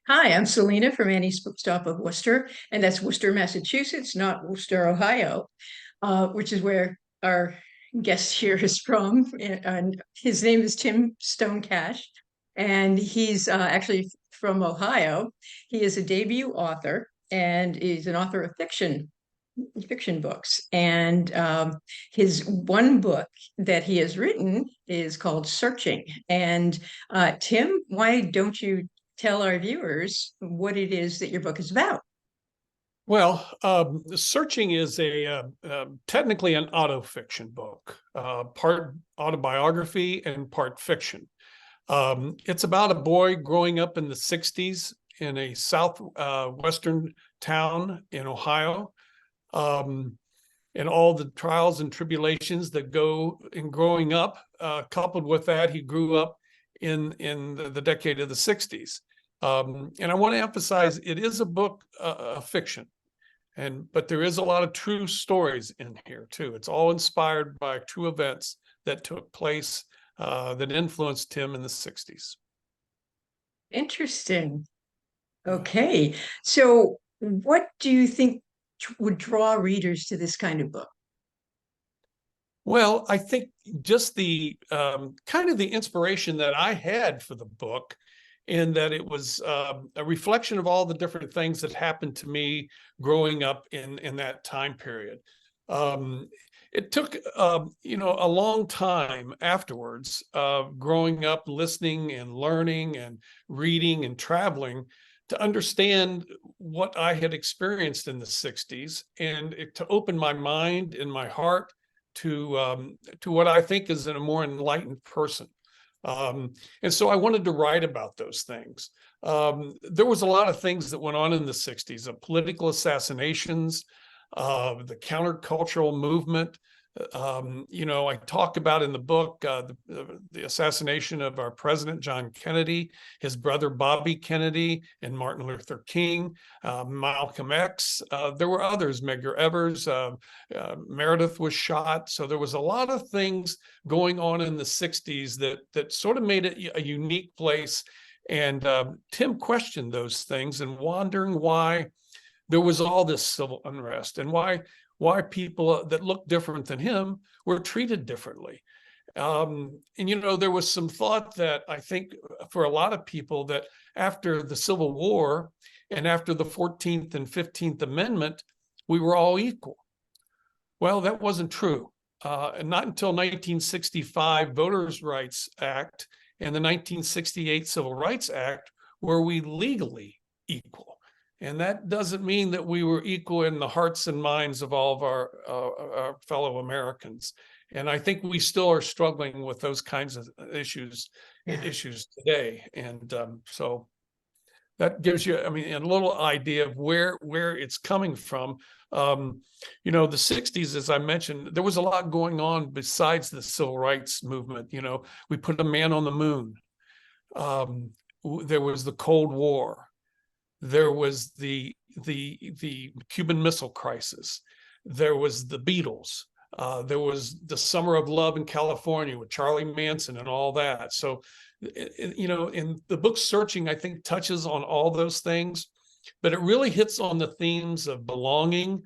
Hi, I'm Selena from Annie's Bookstop of Worcester, and that's Worcester, Massachusetts, not Worcester, Ohio, which is where our guest here is from. And his name is Tim Stonecash, and he's actually from Ohio. He is a debut author, and he's an author of fiction books. And his one book that he has written is called Searching. And Tim, why don't you tell our viewers what it is that your book is about? Well, Searching is technically an autofiction book, part autobiography and part fiction. It's about a boy growing up in the 60s in a southwestern town in Ohio, um, and all the trials and tribulations that go in growing up. Coupled with that, he grew up in the decade of the 60s. And I want to emphasize it is a book of fiction. But there is a lot of true stories in here too. It's all inspired by true events that took place that influenced him in the 60s. Interesting. Okay. So, what do you think would draw readers to this kind of book? Well, I think just the kind of the inspiration that I had for the book, in that it was a reflection of all the different things that happened to me growing up in that time period. Um, it took a long time afterwards, growing up, listening and learning and reading and traveling, to understand what I had experienced in the 60s, and to open my mind and my heart to what I think is a more enlightened person. And so I wanted to write about those things. There was a lot of things that went on in the 60s, political assassinations, the countercultural movement. I talk about in the book the assassination of our president, John Kennedy, his brother, Bobby Kennedy, and Martin Luther King, Malcolm X. There were others, Medgar Evers, Meredith was shot. So there was a lot of things going on in the 60s that sort of made it a unique place. And Tim questioned those things and wondering why there was all this civil unrest and why people that looked different than him were treated differently. And there was some thought that I think for a lot of people that after the Civil War and after the 14th and 15th Amendment, we were all equal. Well, that wasn't true. And not until 1965 Voters' Rights Act and the 1968 Civil Rights Act were we legally equal. And that doesn't mean that we were equal in the hearts and minds of all of our fellow Americans. And I think we still are struggling with those kinds of issues today. And so that gives you, a little idea of where it's coming from. The 60s, as I mentioned, there was a lot going on besides the civil rights movement. We put a man on the moon. There was the Cold War. There was the Cuban Missile Crisis. There was the Beatles. There was the Summer of Love in California with Charlie Manson and all that. So, in the book Searching, I think touches on all those things, but it really hits on the themes of belonging,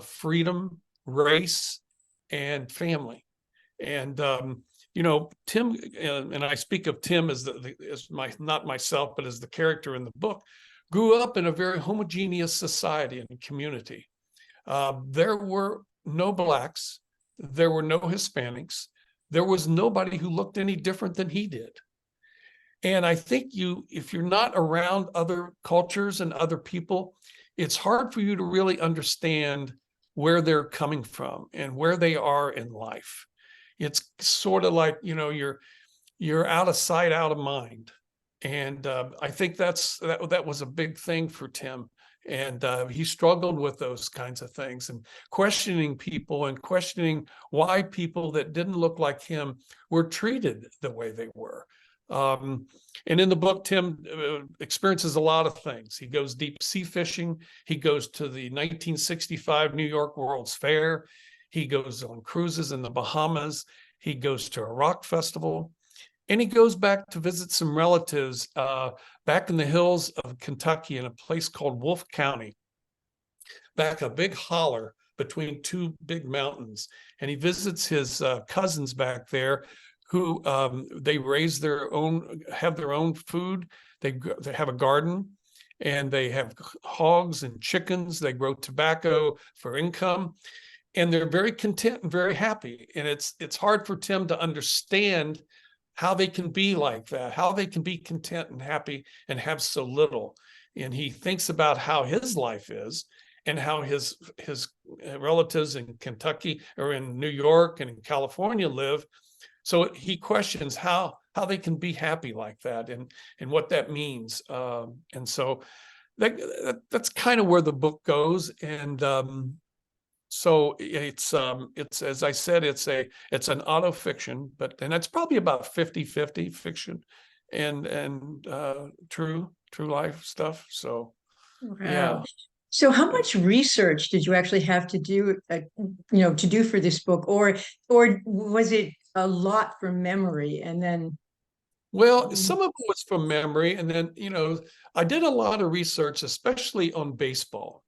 freedom, race, and family. And Tim, and I speak of Tim as not myself, but as the character in the book, grew up in a very homogeneous society and community. There were no Blacks, there were no Hispanics, there was nobody who looked any different than he did. And I think if you're not around other cultures and other people, it's hard for you to really understand where they're coming from and where they are in life. It's sort of like, you're out of sight, out of mind. And I think that was a big thing for Tim. And he struggled with those kinds of things and questioning people and questioning why people that didn't look like him were treated the way they were. And in the book, Tim experiences a lot of things. He goes deep sea fishing. He goes to the 1965 New York World's Fair. He goes on cruises in the Bahamas. He goes to a rock festival. and he goes back to visit some relatives back in the hills of Kentucky in a place called Wolfe County, back a big holler between two big mountains. And he visits his cousins back there who they raise their own, have their own food. They have a garden, and they have hogs and chickens. They grow tobacco for income, and they're very content and very happy. And it's hard for Tim to understand how they can be like that, how they can be content and happy and have so little. And he thinks about how his life is and how his relatives in Kentucky or in New York and in California live. So he questions how they can be happy like that, and what that means. And so that's kind of where the book goes. And so it's as I said, it's an auto fiction, and that's probably about 50-50 fiction and true life stuff. So yeah. Wow. So how much research did you actually have to do, to do for this book, or was it a lot from memory and then? Well, some of it was from memory, and then I did a lot of research, especially on baseball.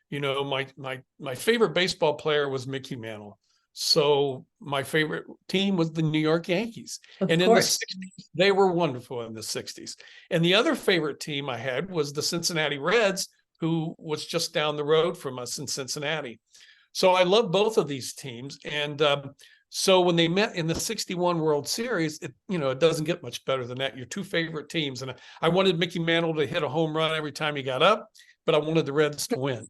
My favorite baseball player was Mickey Mantle. So my favorite team was the New York Yankees. Of And in the course. 60s, they were wonderful in the 60s. And the other favorite team I had was the Cincinnati Reds, who was just down the road from us in Cincinnati. So I love both of these teams. And so when they met in the 61 World Series, it doesn't get much better than that. Your two favorite teams. And I wanted Mickey Mantle to hit a home run every time he got up, but I wanted the Reds to win.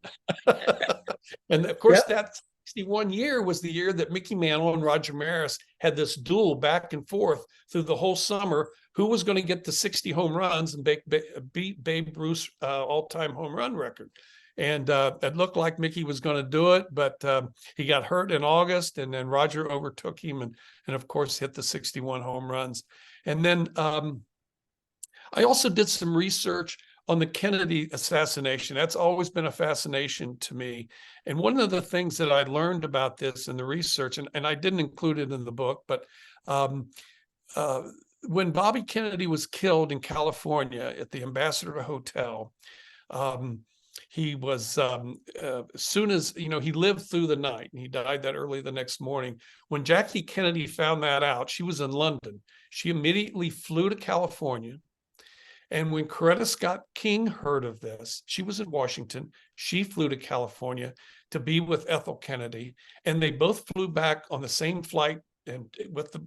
And of course, that 61 year was the year that Mickey Mantle and Roger Maris had this duel back and forth through the whole summer. Who was going to get the 60 home runs and beat Babe Ruth's all-time home run record? And it looked like Mickey was going to do it, but he got hurt in August, and then Roger overtook him and of course, hit the 61 home runs. And then I also did some research on the Kennedy assassination. That's always been a fascination to me. And one of the things that I learned about this in the research, and I didn't include it in the book, but when Bobby Kennedy was killed in California at the Ambassador Hotel, he was, as soon as, he lived through the night and he died that early the next morning. When Jackie Kennedy found that out, she was in London. She immediately flew to California. And when Coretta Scott King heard of this, she was in Washington. She flew to California to be with Ethel Kennedy, and they both flew back on the same flight and with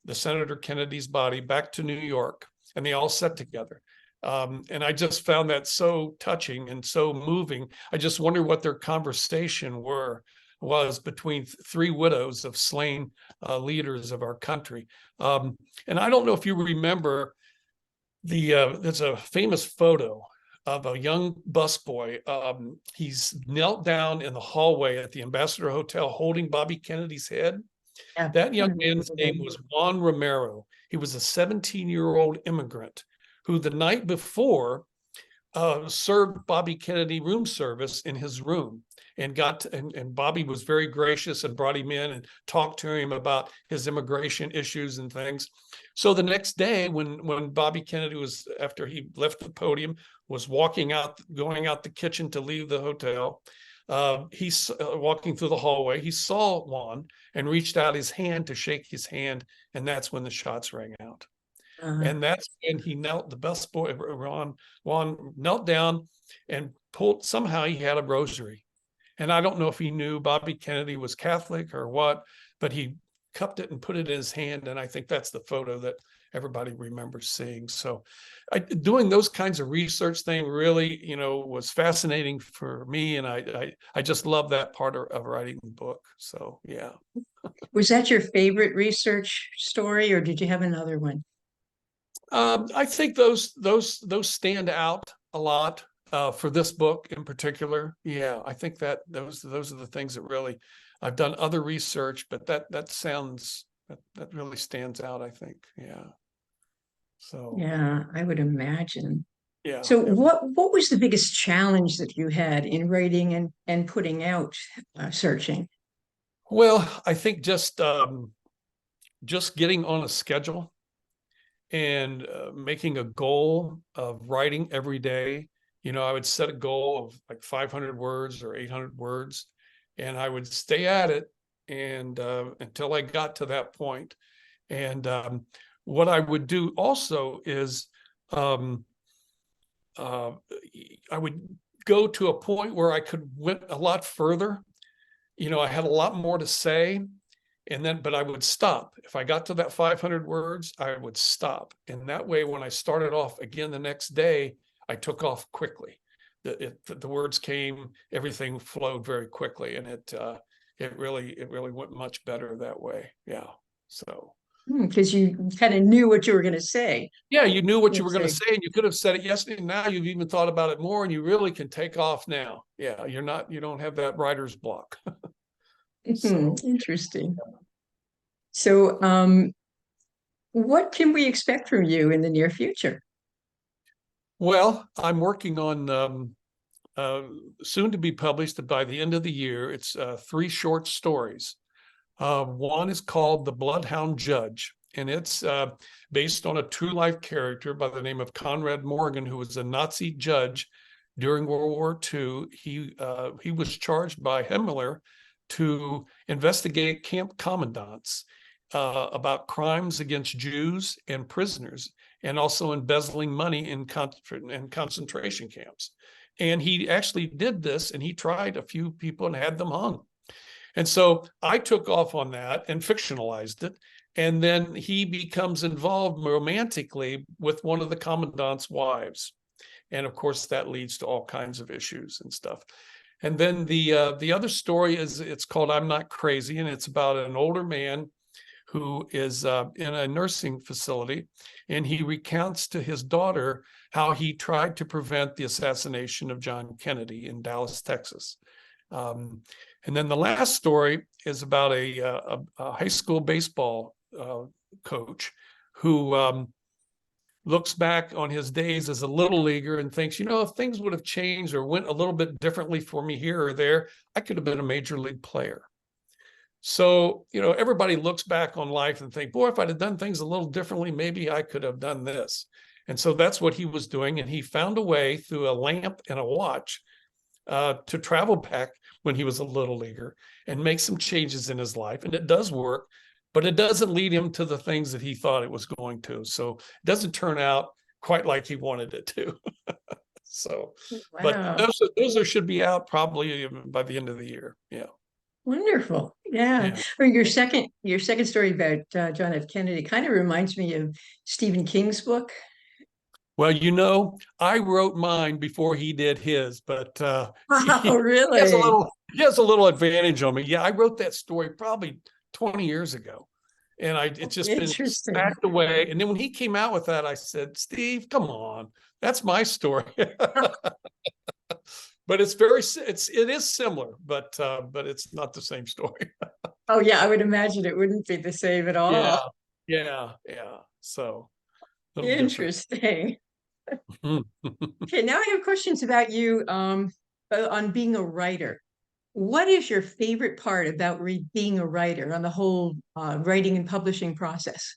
the Senator Kennedy's body back to New York, and they all sat together. And I just found that so touching and so moving. I just wonder what their conversation was between three widows of slain leaders of our country. And I don't know if you remember, there's a famous photo of a young busboy. He's knelt down in the hallway at the Ambassador Hotel holding Bobby Kennedy's head. Yeah. That young man's name was Juan Romero. He was a 17-year-old immigrant who the night before served Bobby Kennedy room service in his room, and and Bobby was very gracious and brought him in and talked to him about his immigration issues and things. So the next day, when Bobby Kennedy was, after he left the podium, was going out the kitchen to leave the hotel, he's walking through the hallway. He saw Juan and reached out his hand to shake his hand, and that's when the shots rang out. And that's when he knelt, the busboy, Juan knelt down and pulled, somehow he had a rosary. And I don't know if he knew Bobby Kennedy was Catholic or what, but he cupped it and put it in his hand. And I think that's the photo that everybody remembers seeing. So doing those kinds of research thing really, was fascinating for me. And I just love that part of writing the book. So, yeah. Was that your favorite research story, or did you have another one? I think those stand out a lot for this book in particular. Yeah, I think that those are the things that really, I've done other research, but that really stands out, I think. Yeah. So Yeah, I would imagine. yeah. So what was the biggest challenge that you had in writing and putting out Searching? Well, I think just just getting on a schedule and making a goal of writing every day. I would set a goal of like 500 words or 800 words, and I would stay at it and until I got to that point. And what I would do also is um, I would go to a point where I could went a lot further. I had a lot more to say, but I would stop. If I got to that 500 words, I would stop. And that way, when I started off again the next day, I took off quickly. The words came, everything flowed very quickly, and it really went much better that way. Yeah. So. Because you kind of knew what you were going to say. Yeah, you knew what you were Let's going to say. say, and you could have said it yesterday. Now you've even thought about it more, and you really can take off now. Yeah, you don't have that writer's block. So, Interesting. So, what can we expect from you in the near future? well, I'm working on uh, soon to be published by the end of the year. It's 3 short stories. One is called The Bloodhound Judge, and it's based on a true life character by the name of Conrad Morgan, who was a Nazi judge during World War II. He was charged by Himmler to investigate camp commandants about crimes against Jews and prisoners, and also embezzling money in concentration camps. And he actually did this, and he tried a few people and had them hung. And so I took off on that and fictionalized it. And then he becomes involved romantically with one of the commandant's wives. And of course, that leads to all kinds of issues and stuff. And then the other story it's called I'm Not Crazy, and it's about an older man who is in a nursing facility, and he recounts to his daughter how he tried to prevent the assassination of John Kennedy in Dallas, Texas. And then the last story is about a high school baseball coach who looks back on his days as a little leaguer and thinks, if things would have changed or went a little bit differently for me here or there, I could have been a major league player. So, everybody looks back on life and think, boy, if I'd have done things a little differently, maybe I could have done this. And so that's what he was doing. And he found a way through a lamp and a watch to travel back when he was a little leaguer and make some changes in his life. And it does work, but it doesn't lead him to the things that he thought it was going to. So it doesn't turn out quite like he wanted it to. So, but Wow. those should be out probably by the end of the year. Yeah. Wonderful. Yeah. Yeah. Or your second story about John F. Kennedy kind of reminds me of Stephen King's book. Well, I wrote mine before he did his, but Oh, he has a really? little he has a little advantage on me. Yeah, I wrote that story probably 20 years ago, and it's just been Interesting. stacked away. And then when he came out with that, I said, Steve, come on, that's my story. But it is similar, but it's not the same story. Oh, yeah, I would imagine it wouldn't be the same at Yeah, all. yeah. So a little different. Interesting. Okay, now I have questions about you on being a writer. What is your favorite part about being a writer on the whole writing and publishing process?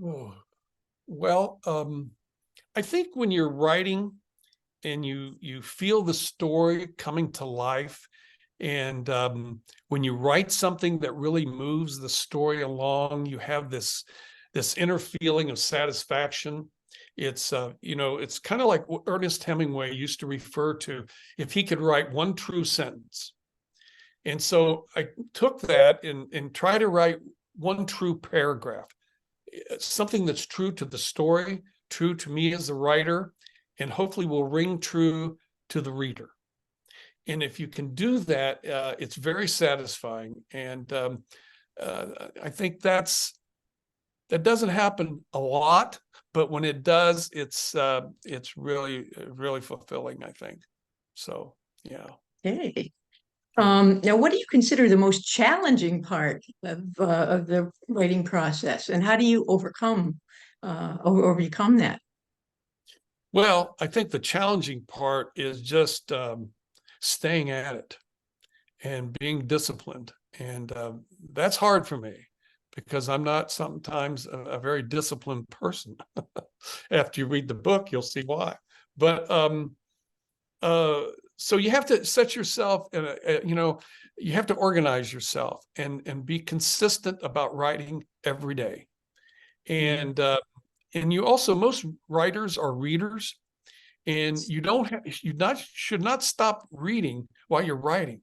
Oh, well, I think when you're writing and you feel the story coming to life, and when you write something that really moves the story along, you have this inner feeling of satisfaction. It's kind of like what Ernest Hemingway used to refer to, if he could write one true sentence. And so I took that and try to write one true paragraph, something that's true to the story, true to me as a writer, and hopefully will ring true to the reader. And if you can do that, it's very satisfying. And I think that doesn't happen a lot, but when it does, it's really fulfilling, I think. So, yeah. Hey. Yeah. Now, what do you consider the most challenging part of the writing process, and how do you overcome that? Well, I think the challenging part is just staying at it and being disciplined. And that's hard for me. because I'm not sometimes a very disciplined person. After you read the book, you'll see why. But so you have to set yourself in you have to organize yourself and be consistent about writing every day. Mhm. And you also, most writers are readers, and you should not stop reading while you're writing.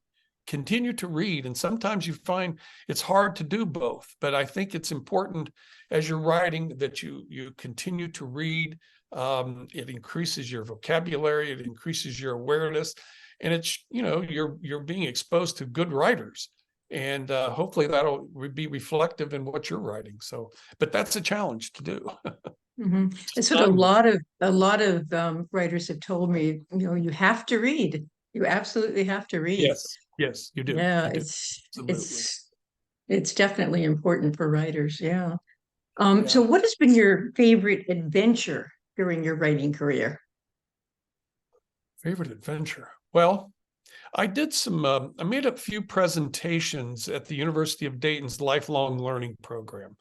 Continue to read, and sometimes you find it's hard to do both. But I think it's important as you're writing that you continue to read. It increases your vocabulary, it increases your awareness, and it's you're being exposed to good writers, and hopefully that'll be reflective in what you're writing. So, but that's a challenge to do. Mhm. It's what Time. a lot of writers have told me, you have to read. You absolutely have to read. Yes, yes, you do. Yeah, You do. Absolutely. it's definitely important for writers. Yeah. So Yeah. what has been your favorite adventure during your writing career? Favorite adventure. Well, I made a few presentations at the University of Dayton's lifelong learning program.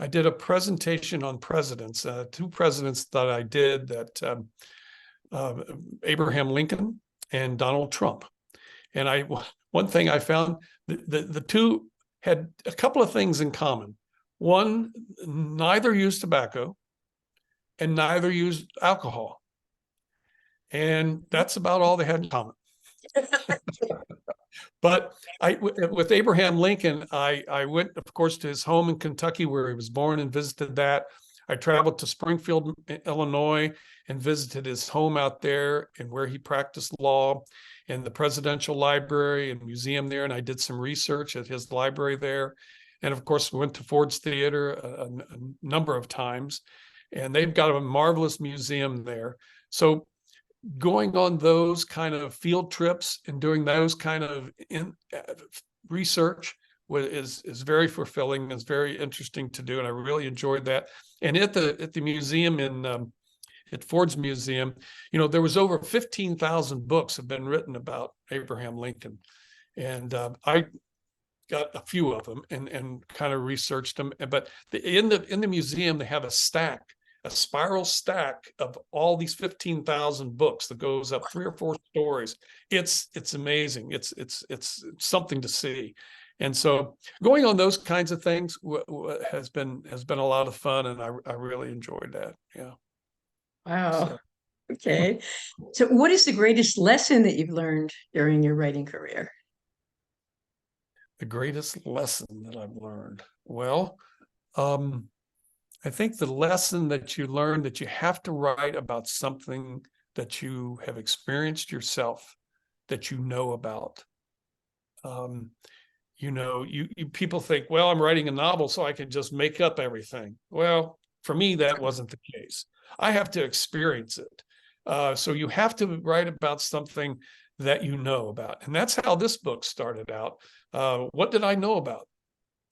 I did a presentation on presidents, two presidents that I did that uh, Abraham Lincoln and Donald Trump. And one thing I found, the two had a couple of things in common. One, neither used tobacco and neither used alcohol. And that's about all they had in common. But with Abraham Lincoln, I went, of course, to his home in Kentucky where he was born and visited that. I traveled to Springfield, Illinois, and visited his home out there and where he practiced law, and the Presidential Library and Museum there. And I did some research at his library there. And of course, we went to Ford's Theater a number of times, and they've got a marvelous museum there. So going on those kind of field trips and doing those kind of research is very fulfilling. It's very interesting to do, and I really enjoyed that. And at the museum at Ford's Museum, there was over 15,000 books have been written about Abraham Lincoln, and I got a few of them and kind of researched them. But in the museum, they have a spiral stack of all these 15,000 books that goes up 3 or 4 stories. It's amazing. It's something to see. And so going on those kinds of things has been a lot of fun, and I really enjoyed that. Yeah. Wow. So Okay. So what is the greatest lesson that you've learned during your writing career? the greatest lesson that I've learned. Well, um, I think the lesson that you learn that you have to write about something that you have experienced yourself, that you know about. Um, you people think, well, I'm writing a novel, so I can just make up everything. Well, for me, that wasn't the case. I have to experience it. So you have to write about something that you know about. And that's how this book started out. What did I know about?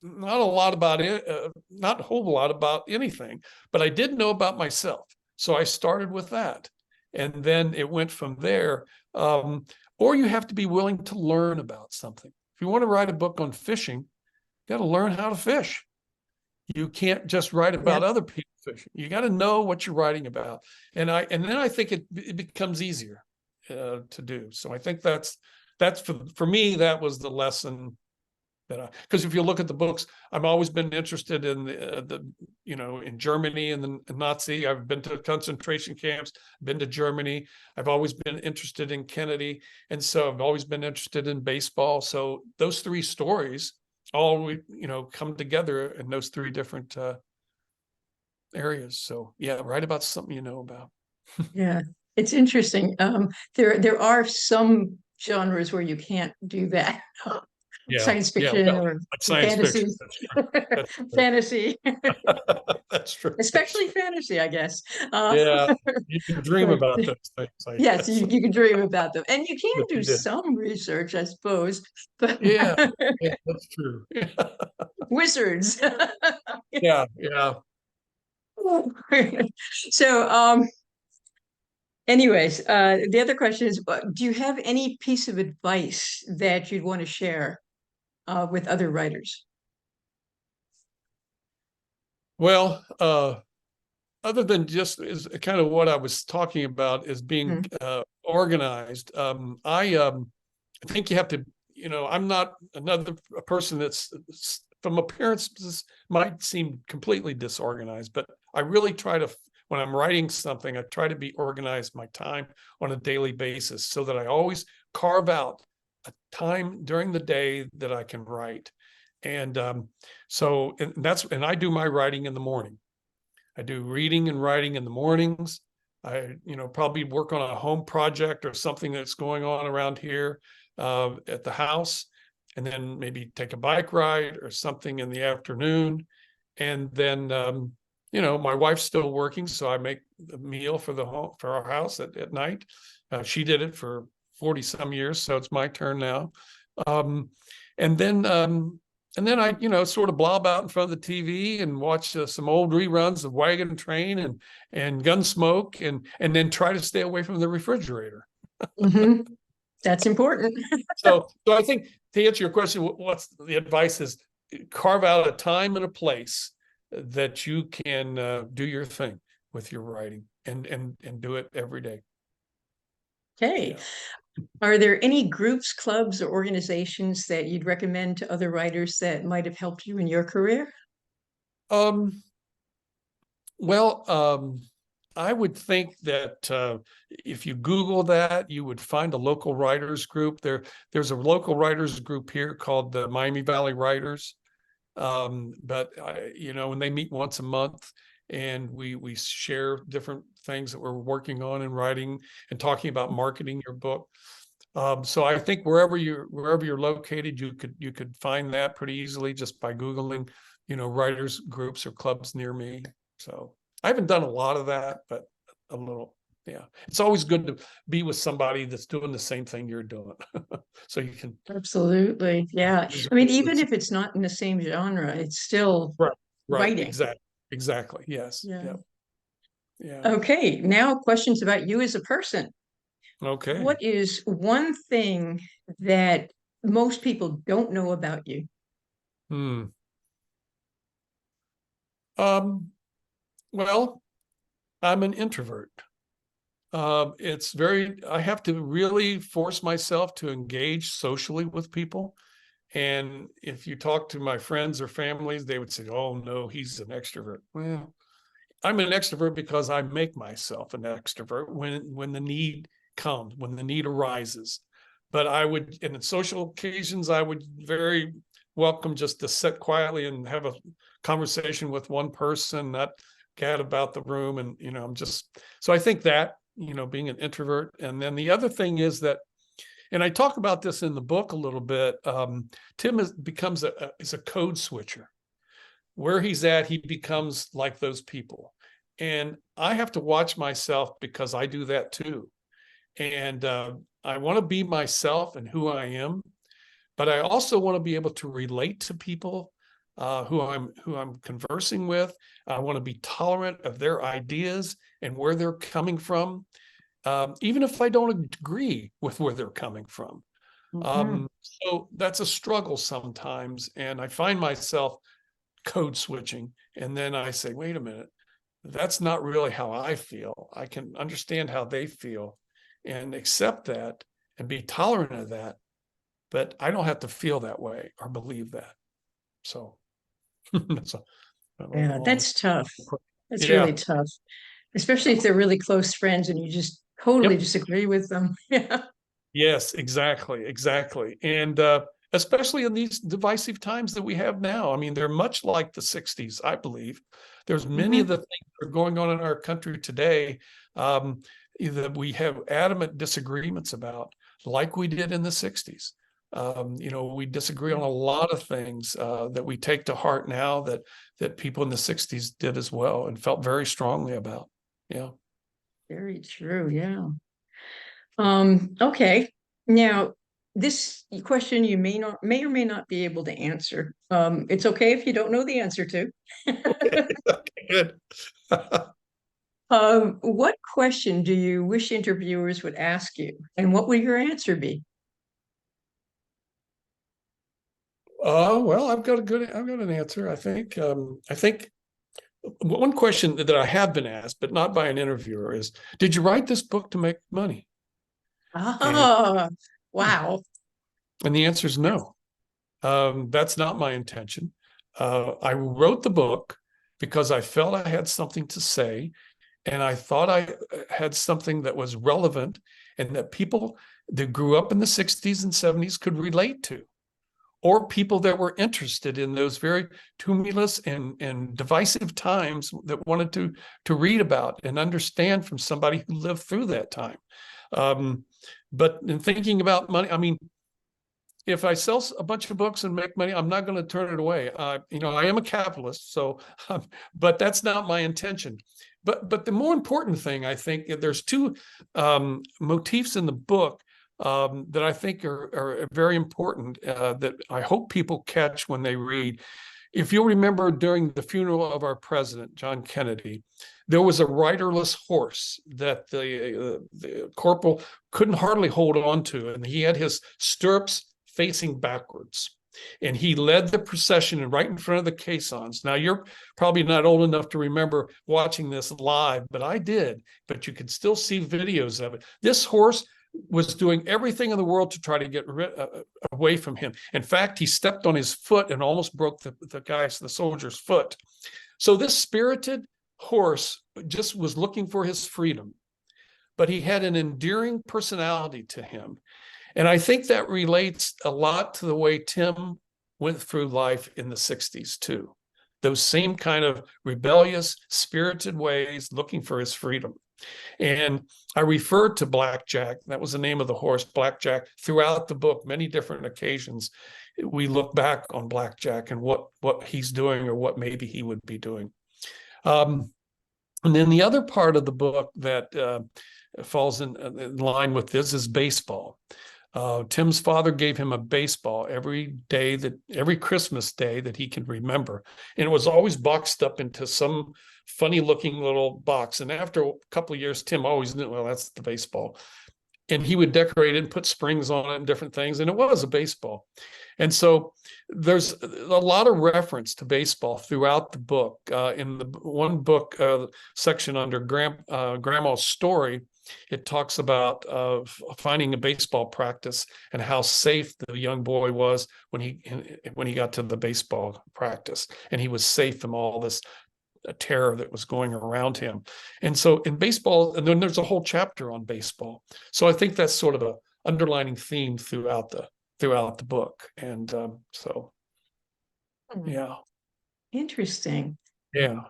Not a lot about it, not a whole lot about anything, but I did know about myself. So I started with that. And then it went from there. Or you have to be willing to learn about something. If you want to write a book on fishing, you got to learn how to fish. You can't just write Yeah. about other people fishing. You got to know what you're writing about. And then I think it becomes easier to do. So I think that's for me, that was the lesson because if you look at the books, I've always been interested in in Germany and the Nazi. I've been to concentration camps, been to Germany. I've always been interested in Kennedy, and so I've always been interested in baseball. So those three stories all come together in those three different areas. So yeah, write about something you know about. Yeah. It's interesting. There are some genres where you can't do that. Yeah, Science yeah. fiction Well, or like science fantasy. fiction. That's true. That's true. Fantasy, That's true. especially fantasy, I guess. Yeah, you can dream But about those things, I yes, guess. you can dream about them. And you can But do you did. some research, I suppose, but Yeah, yeah, that's true. wizards. Yeah, yeah. So, anyways, the other question is, do you have any piece of advice that you'd want to share with other writers? Well, other than just is kind of what I was talking about is being organized. I think you have to, I'm not another person that's from appearances might seem completely disorganized, but I really try to, when I'm writing something, I try to be organized my time on a daily basis so that I always carve out a time during the day that I can write. And and I do my writing in the morning. I do reading and writing in the mornings. I, probably work on a home project or something that's going on around here at the house, and then maybe take a bike ride or something in the afternoon. And then, my wife's still working, so I make the meal for for our house at night. She did it for 40 some years, so it's my turn now. Um, and then, I, sort of blob out in front of the TV and watch some old reruns of Wagon Train and Gunsmoke, and then try to stay away from the refrigerator. Mm-hmm. That's important. So I think to answer your question, what's the advice is carve out a time and a place that you can do your thing with your writing and do it every day. Okay. Yeah. Are there any groups, clubs, or organizations that you'd recommend to other writers that might have helped you in your career? Um, well, I would think that if you Google that, you would find a local writers group. There's a local writers group here called the Miami Valley Writers. But when they meet once a month, and we share different things that we're working on and writing and talking about marketing your book. So I think wherever you're located, you could find that pretty easily just by Googling, writers groups or clubs near me. So I haven't done a lot of that, but a little. Yeah, it's always good to be with somebody that's doing the same thing you're doing, so you can. Absolutely. Yeah. I mean, even if it's not in the same genre, it's still Right, right, writing. exactly. Yes, Yeah. yep, yeah. Okay. Now, questions about you as a person. Okay. What is one thing that most people don't know about you? Hmm. Um, well, I'm an introvert. I have to really force myself to engage socially with people. And if you talk to my friends or families, they would say, "Oh no, he's an extrovert." Well, I'm an extrovert because I make myself an extrovert when the need comes, when the need arises. But I would, in social occasions, I would very welcome just to sit quietly and have a conversation with one person, not gad about the room. And, I'm just, so I think that, being an introvert. And then the other thing is that, and I talk about this in the book a little bit, Tim becomes is a code switcher. Where he's at, he becomes like those people. And I have to watch myself because I do that too. And I want to be myself and who I am, but I also want to be able to relate to people who I'm conversing with. I want to be tolerant of their ideas and where they're coming from, even if I don't agree with where they're coming from. Mhm. So that's a struggle sometimes, and I find myself code switching, and then I say, wait a minute, that's not really how I feel. I can understand how they feel and accept that and be tolerant of that, but I don't have to feel that way or believe that. So that's a Yeah, long. that's tough. That's really Yeah. tough, especially if they're really close friends and you just totally Yep. disagree with them. Yeah. Yes, exactly. And especially in these divisive times that we have now. I mean, they're much like the 60s, I believe. There's many of Mhm. the things that are going on in our country today um, that we have adamant disagreements about, like we did in the 60s. We disagree on a lot of things that we take to heart now that people in the 60s did as well and felt very strongly about. Yeah. Very true. Yeah. Okay. Now, this question you may or may not be able to answer. It's okay if you don't know the answer to. Okay. Okay, good. What question do you wish interviewers would ask you, and what would your answer be? Well, I've got an answer. I think one question that I have been asked, but not by an interviewer, is, did you write this book to make money? And, Oh, wow. and the answer is no. That's not my intention. I wrote the book because I felt I had something to say, and I thought I had something that was relevant and that people that grew up in the 60s and 70s could relate to, or people that were interested in those very tumultuous and divisive times that wanted to read about and understand from somebody who lived through that time. But in thinking about money, I mean, if I sell a bunch of books and make money, I'm not going to turn it away. I am a capitalist, so, but that's not my intention. But the more important thing, I think, there's two motifs in the book that I think are very important that I hope people catch when they read. If you'll remember, during the funeral of our president, John Kennedy, there was a riderless horse that the corporal couldn't hardly hold on to, and he had his stirrups facing backwards. And he led the procession right in front of the caissons. Now, you're probably not old enough to remember watching this live, but I did. But you can still see videos of it. This horse was doing everything in the world to try to get away from him. In fact, he stepped on his foot and almost broke the soldier's foot. So this spirited horse just was looking for his freedom, but he had an endearing personality to him. And I think that relates a lot to the way Tim went through life in the 60s too. Those same kind of rebellious, spirited ways, looking for his freedom. And I referred to Blackjack, that was the name of the horse, Blackjack, throughout the book, many different occasions. We look back on Blackjack and what he's doing or what maybe he would be doing. And then the other part of the book that falls in line with this is baseball. Tim's father gave him a baseball every Christmas day that he can remember. And it was always boxed up into some funny looking little box. And after a couple of years, Tim always knew, well, that's the baseball. And he would decorate it and put springs on it and different things. And it was a baseball. And so there's a lot of reference to baseball throughout the book. In the one book section under Grandma's Story, it talks about finding a baseball practice and how safe the young boy was when he got to the baseball practice, and he was safe from all this terror that was going around him. And so in baseball, and then there's a whole chapter on baseball. So I think that's sort of an underlining theme throughout the book. And so, yeah. Interesting. Yeah.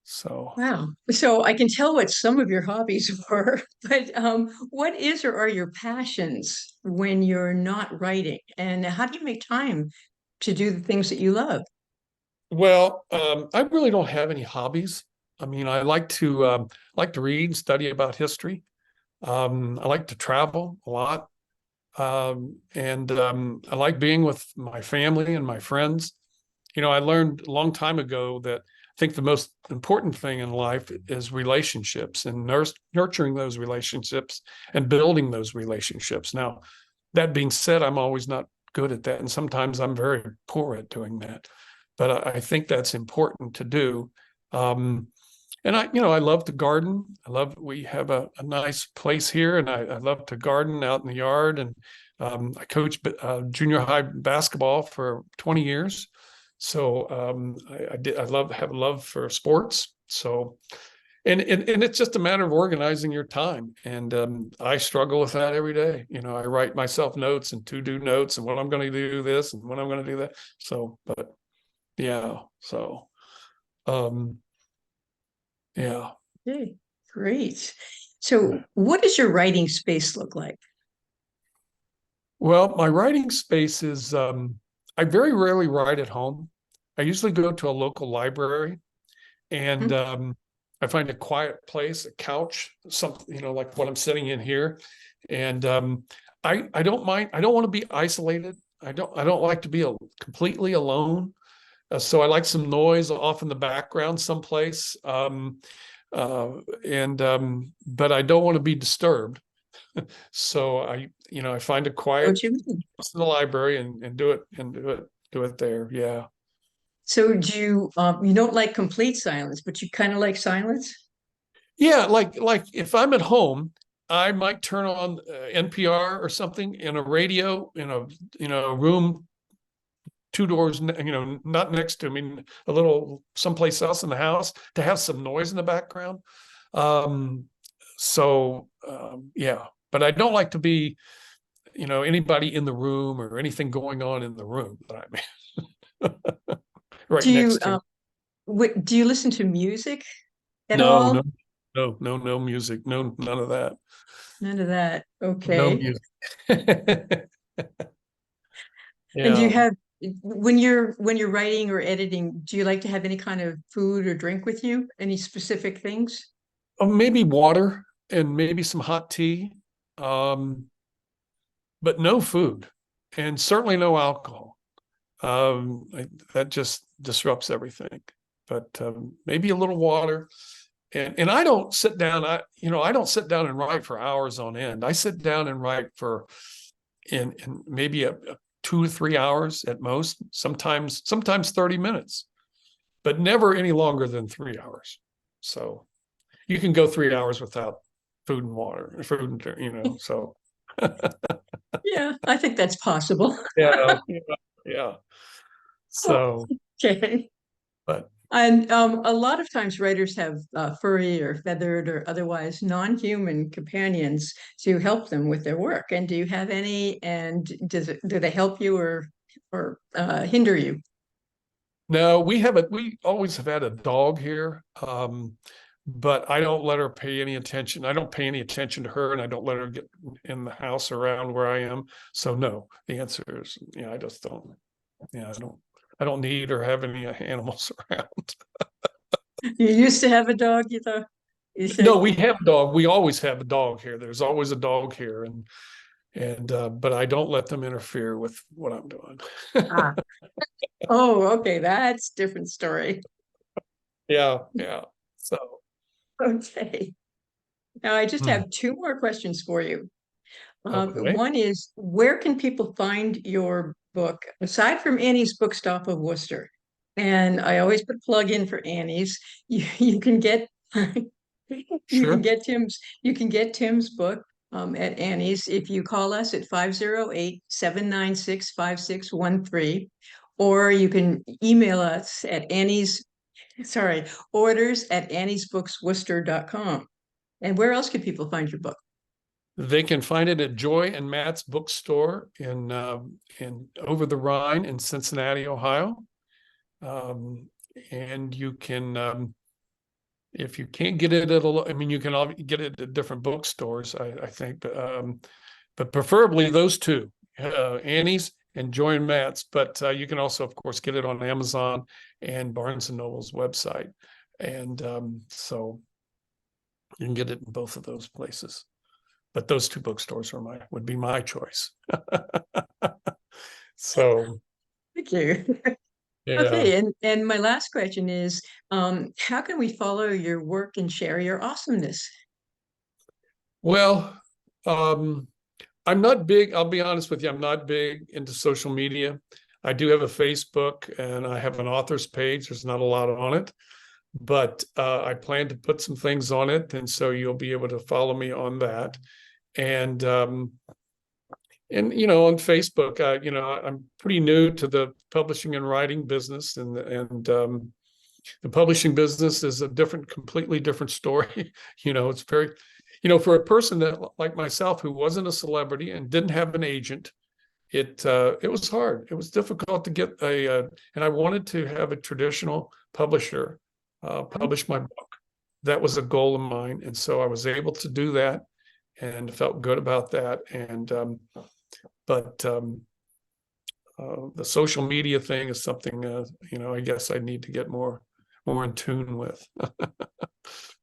So, Wow. So I can tell what some of your hobbies were, but what is or are your passions when you're not writing? And how do you make time to do the things that you love? well, I really don't have any hobbies. I mean, I like to read and study about history. I like to travel a lot. And I like being with my family and my friends. I learned a long time ago that I think the most important thing in life is relationships and nurturing those relationships and building those relationships. Now, that being said, I'm always not good at that. And sometimes I'm very poor at doing that. But I think that's important to do. And I love to garden. We have a nice place here, and I love to garden out in the yard. And I coached junior high basketball for 20 years. So have a love for sports. So, and it's just a matter of organizing your time. And I struggle with that every day. I write myself notes and to-do notes and when I'm going to do this and when I'm going to do that. So, but yeah, so, yeah. Okay, great. So what does your writing space look like? Well, my writing space is, I very rarely write at home. I usually go to a local library and Hmm. I find a quiet place, a couch, something, like what I'm sitting in here. And I don't mind, I don't want to be isolated. I don't like to be completely alone. So I like some noise off in the background someplace. But I don't want to be disturbed. So I find a Know quiet what you mean? in the library and do it there. Yeah. So do you you don't like complete silence, but you kind of like silence? Yeah, like if I'm at home, I might turn on NPR or something in a radio in a room two doors, not next to me, a little someplace else in the house to have some noise in the background. Um, yeah, but I don't like to be, anybody in the room or anything going on in the room that I'm in right Do you next to. do you listen to music at No, no, all? no, no, no music, no, none of that. None of that. No Okay. music. And do you Yeah. have when you're writing or editing, do you like to have any kind of food or drink with you? Any specific things? Oh, maybe water and maybe some hot tea, um, but no food and certainly no alcohol. That just disrupts everything. But maybe a little water. And I don't sit down. I don't sit down and write for hours on end. I sit down and write for in maybe a 2 to 3 hours at most. Sometimes 30 minutes, but never any longer than 3 hours. So you can go 3 hours without food and water, so Yeah, I think that's possible. yeah, yeah. So, Okay. but And a lot of times writers have furry or feathered or otherwise non-human companions to help them with their work. And do you have any? And do they help you or hinder you? no, we always have had a dog here. But I don't let her pay any attention. I don't pay any attention to her, and I don't let her get in the house around where I am. So no, the answer is, I just don't. Yeah, I don't need or have any animals around. You used to have a dog, you thought? You No, say? we have a dog. We always have a dog here. There's always a dog here, and but I don't let them interfere with what I'm doing. Ah. Oh, okay. That's a different story. Yeah, yeah. So, Okay. Now I just hmm, have two more questions for you. okay, One is, where can people find your book aside from Annie's Bookstop of Worcester? And I always put a plug in for Annie's. You can get sure. You can get Tim's book at Annie's if you call us at 508-796-5613, or you can email us at orders at anniesbooksworcester.com. And where else can people find your book? They can find it at Joy and Matt's bookstore in over the Rhine in Cincinnati, Ohio. Um, and you can, if you can't get it I mean, you can get it at different bookstores, I think, but preferably those two, Annie's and Joy and Matt's. But you can also, of course, get it on Amazon and Barnes and Noble's website, and so you can get it in both of those places. But those two bookstores would be my choice. So Thank you. yeah. Okay, and my last question is, how can we follow your work and share your awesomeness? Well, um, I'm not big, I'll be honest with you, I'm not big into social media. I do have a Facebook and I have an author's page. There's not a lot on it, but I plan to put some things on it. And so you'll be able to follow me on that. And on Facebook, I'm pretty new to the publishing and writing business, and the publishing business is a completely different story. It's very, for a person that like myself who wasn't a celebrity and didn't have an agent, it was hard. It was difficult to get and I wanted to have a traditional publisher publish my book. That was a goal of mine, and so I was able to do that, and felt good about that. And but the social media thing is something I guess I need to get more in tune with.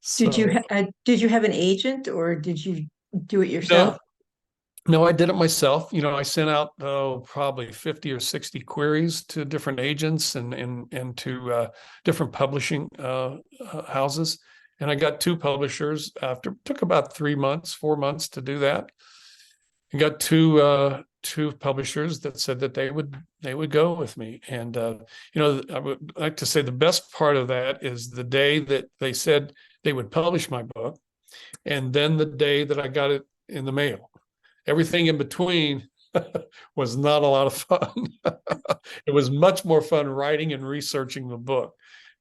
So Did you have an agent or did you do it yourself? no, no, I did it myself. I sent out probably 50 or 60 queries to different agents and to different publishing houses, and I got two publishers. Took about 3 months, 4 months to do that. I got two publishers that said that they would go with me. And I would like to say the best part of that is the day that they said they would publish my book, and then the day that I got it in the mail. Everything in between was not a lot of fun. It was much more fun writing and researching the book.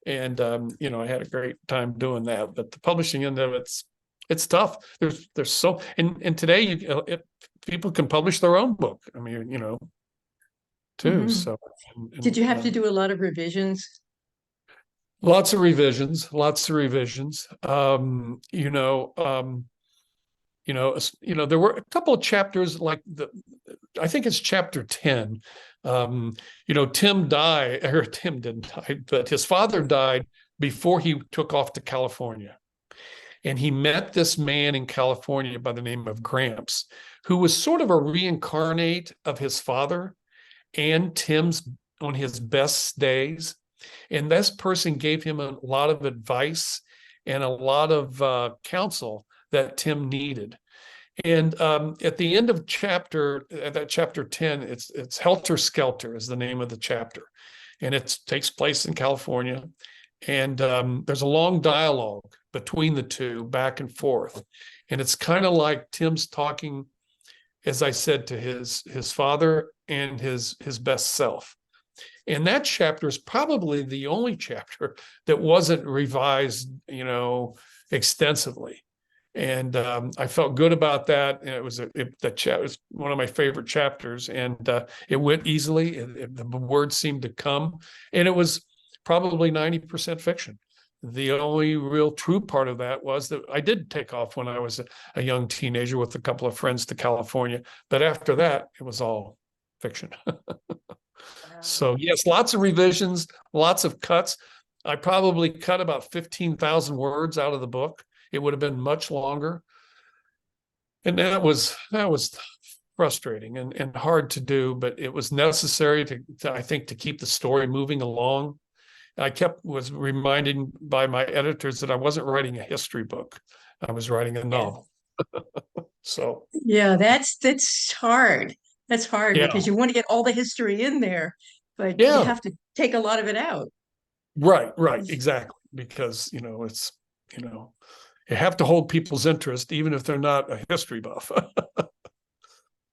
And I had a great time doing that. But the publishing end of it's tough. There's so and today people can publish their own book. I mean, too. So did you have to do a lot of revisions? Lots of revisions. There were a couple of chapters like I think it's chapter 10. Tim didn't die, but his father died before he took off to California. And he met this man in California by the name of Gramps, who was sort of a reincarnate of his father and Tim's on his best days. And this person gave him a lot of advice and a lot of counsel that Tim needed. And at the end of chapter 10, it's Helter Skelter is the name of the chapter. And it takes place in California. And there's a long dialogue between the two, back and forth. And it's kind of like Tim's talking, as I said, to his father and his best self. And that chapter is probably the only chapter that wasn't revised, extensively. And I felt good about that. And it was one of my favorite chapters, and it went easily. The words seemed to come, and it was probably 90% fiction. The only real true part of that was that I did take off when I was a young teenager with a couple of friends to California. But after that, it was all fiction. So yes, lots of revisions, lots of cuts. I probably cut about 15,000 words out of the book. It would have been much longer. And that was frustrating and hard to do, but it was necessary I think, to keep the story moving along. I was reminded by my editors that I wasn't writing a history book. I was writing a novel. So yeah, that's hard. That's hard because you want to get all the history in there, but you have to take a lot of it out. Right, exactly. Because, it's, you have to hold people's interest, even if they're not a history buff.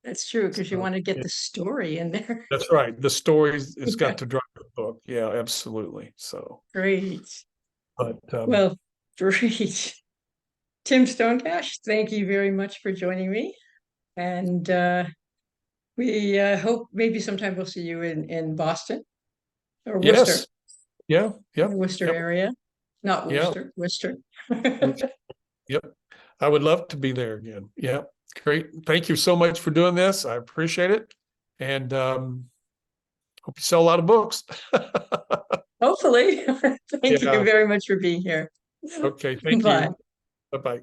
That's true, because you want to get the story in there. That's right. The story has got to drive the book. Yeah, absolutely. So great. But well, great. Tim Stonecash, thank you very much for joining me. And we hope maybe sometime we'll see you in Boston or Worcester. Yeah. The Worcester area. Not Worcester, Worcester. Yep. I would love to be there again. Yeah. Great. Thank you so much for doing this. I appreciate it. And hope you sell a lot of books. Hopefully. Thank you very much for being here. Okay. Thank you. Bye-bye.